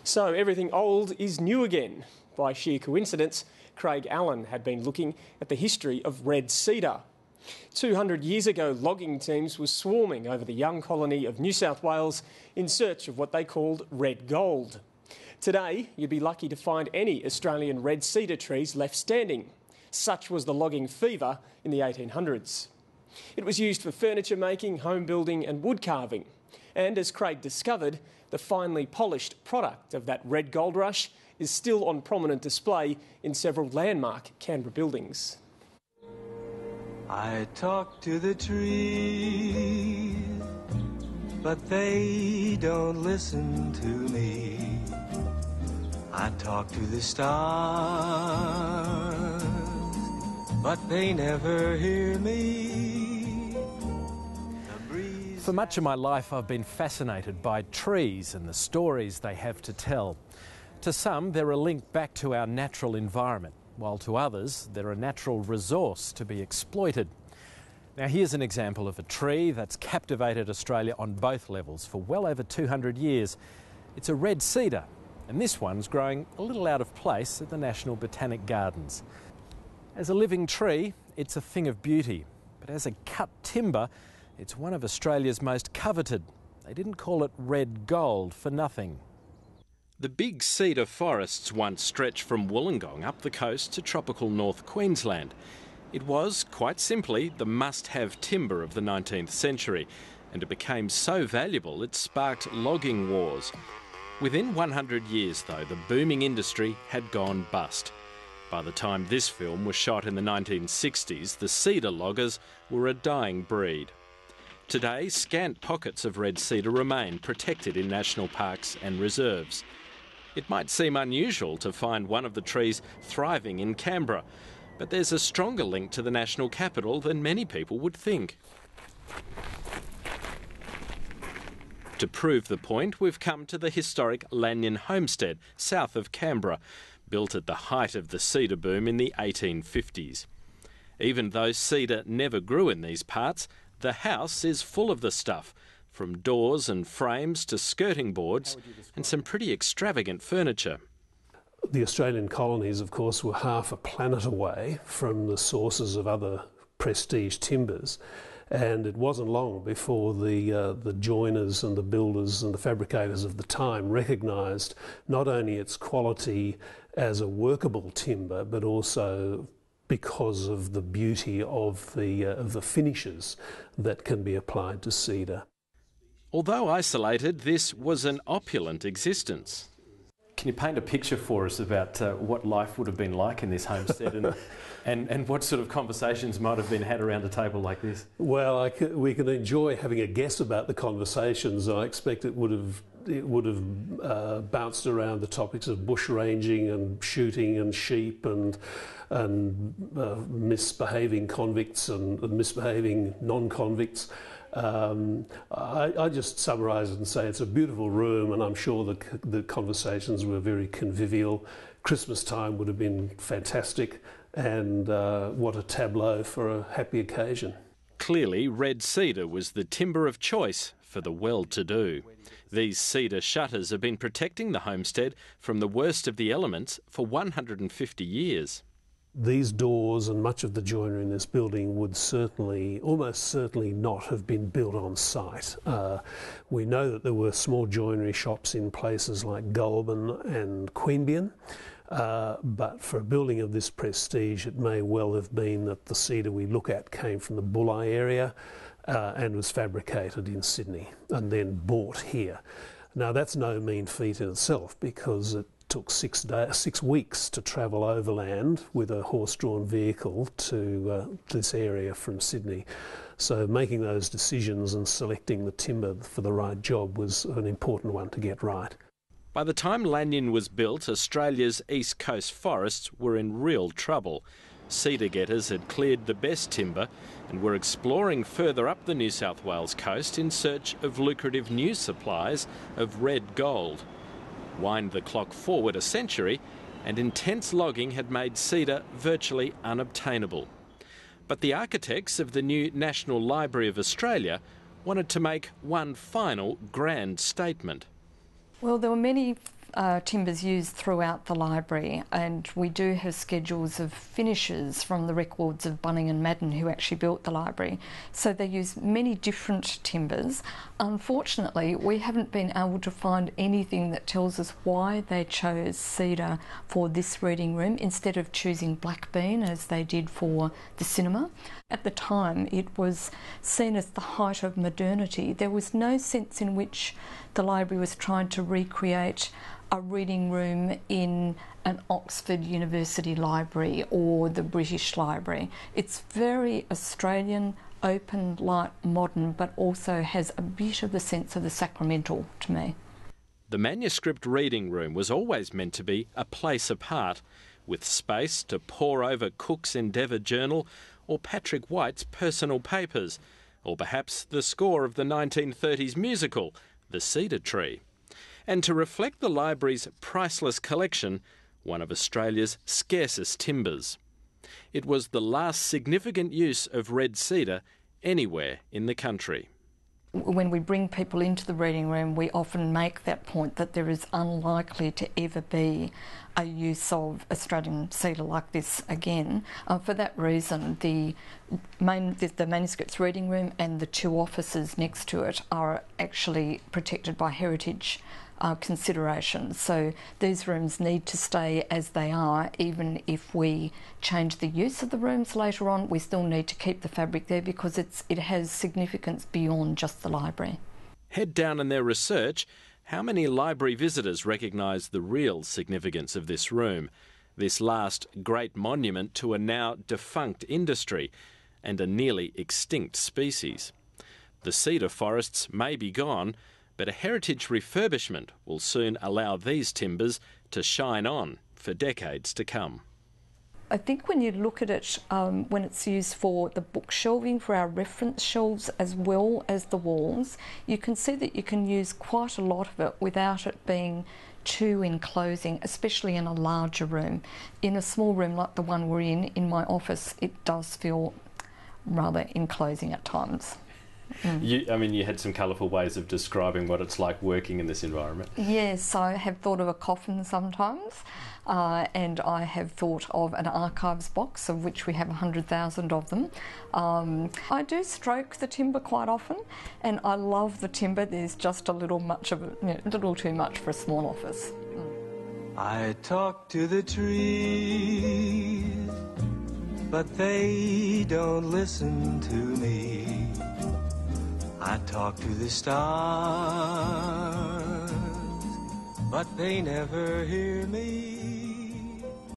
So everything old is new again. By sheer coincidence, Craig Allen had been looking at the history of red cedar. 200 years ago, logging teams were swarming over the young colony of New South Wales in search of what they called red gold. Today, you'd be lucky to find any Australian red cedar trees left standing. Such was the logging fever in the 1800s. It was used for furniture making, home building and wood carving. And as Craig discovered, the finely polished product of that red gold rush is still on prominent display in several landmark Canberra buildings. I talk to the trees, but they don't listen to me. I talk to the stars, but they never hear me. For much of my life, I've been fascinated by trees and the stories they have to tell. To some, they're a link back to our natural environment, while to others, they're a natural resource to be exploited. Now, here's an example of a tree that's captivated Australia on both levels for well over 200 years. It's a red cedar, and this one's growing a little out of place at the National Botanic Gardens. As a living tree, it's a thing of beauty, but as a cut timber, it's one of Australia's most coveted. They didn't call it red gold for nothing. The big cedar forests once stretched from Wollongong up the coast to tropical North Queensland. It was, quite simply, the must-have timber of the 19th century, and it became so valuable it sparked logging wars. Within 100 years, though, the booming industry had gone bust. By the time this film was shot in the 1960s, the cedar loggers were a dying breed. Today, scant pockets of red cedar remain protected in national parks and reserves. It might seem unusual to find one of the trees thriving in Canberra, but there's a stronger link to the national capital than many people would think. To prove the point, we've come to the historic Lanyon homestead, south of Canberra, built at the height of the cedar boom in the 1850s. Even though cedar never grew in these parts, the house is full of the stuff, from doors and frames to skirting boards and some pretty extravagant furniture. The Australian colonies, of course, were half a planet away from the sources of other prestige timbers, and it wasn't long before the joiners and the builders and the fabricators of the time recognised not only its quality as a workable timber, but also because of the beauty of the finishes that can be applied to cedar. Although isolated, this was an opulent existence. Can you paint a picture for us about what life would have been like in this homestead and what sort of conversations might have been had around a table like this? Well, we can enjoy having a guess about the conversations. I expect it would have bounced around the topics of bush ranging and shooting and sheep and misbehaving convicts and misbehaving non-convicts. I just summarise it and say it's a beautiful room, and I'm sure the conversations were very convivial. Christmas time would have been fantastic, and what a tableau for a happy occasion. Clearly, red cedar was the timber of choice for the well-to-do. These cedar shutters have been protecting the homestead from the worst of the elements for 150 years. These doors and much of the joinery in this building would almost certainly not have been built on site. We know that there were small joinery shops in places like Goulburn and Queanbeyan, but for a building of this prestige, it may well have been that the cedar we look at came from the Bulli area and was fabricated in Sydney and then bought here. Now, that's no mean feat in itself, because it took 6 weeks to travel overland with a horse-drawn vehicle to this area from Sydney. So making those decisions and selecting the timber for the right job was an important one to get right. By the time Lanyon was built, Australia's east coast forests were in real trouble. Cedar getters had cleared the best timber and were exploring further up the New South Wales coast in search of lucrative new supplies of red gold. Wind the clock forward a century, and intense logging had made cedar virtually unobtainable. But the architects of the new National Library of Australia wanted to make one final grand statement. Well, there were many timbers used throughout the library, and we do have schedules of finishes from the records of Bunning and Madden, who actually built the library. So they use many different timbers. Unfortunately, we haven't been able to find anything that tells us why they chose cedar for this reading room instead of choosing black bean as they did for the cinema. At the time, it was seen as the height of modernity. There was no sense in which the library was trying to recreate a reading room in an Oxford University library or the British Library. It's very Australian, open, light, modern, but also has a bit of the sense of the sacramental to me. The manuscript reading room was always meant to be a place apart, with space to pore over Cook's Endeavour journal or Patrick White's personal papers, or perhaps the score of the 1930s musical, The Cedar Tree. And to reflect the library's priceless collection, one of Australia's scarcest timbers. It was the last significant use of red cedar anywhere in the country. When we bring people into the reading room, we often make that point that there is unlikely to ever be a use of Australian cedar like this again. For that reason, the manuscripts reading room and the two offices next to it are actually protected by heritage considerations. So these rooms need to stay as they are. Even if we change the use of the rooms later on, we still need to keep the fabric there because it has significance beyond just the library. Head down in their research, how many library visitors recognise the real significance of this room, this last great monument to a now defunct industry and a nearly extinct species? The cedar forests may be gone, but a heritage refurbishment will soon allow these timbers to shine on for decades to come. I think when you look at it, when it's used for the book shelving, for our reference shelves as well as the walls, you can see that you can use quite a lot of it without it being too enclosing, especially in a larger room. In a small room like the one we're in my office, it does feel rather enclosing at times. You had some colourful ways of describing what it's like working in this environment. Yes, I have thought of a coffin sometimes, and I have thought of an archives box, of which we have 100,000 of them. I do stroke the timber quite often, and I love the timber. There's just a little much of it, a little too much for a small office. I talk to the trees, but they don't listen to me. I talk to the stars, but they never hear me.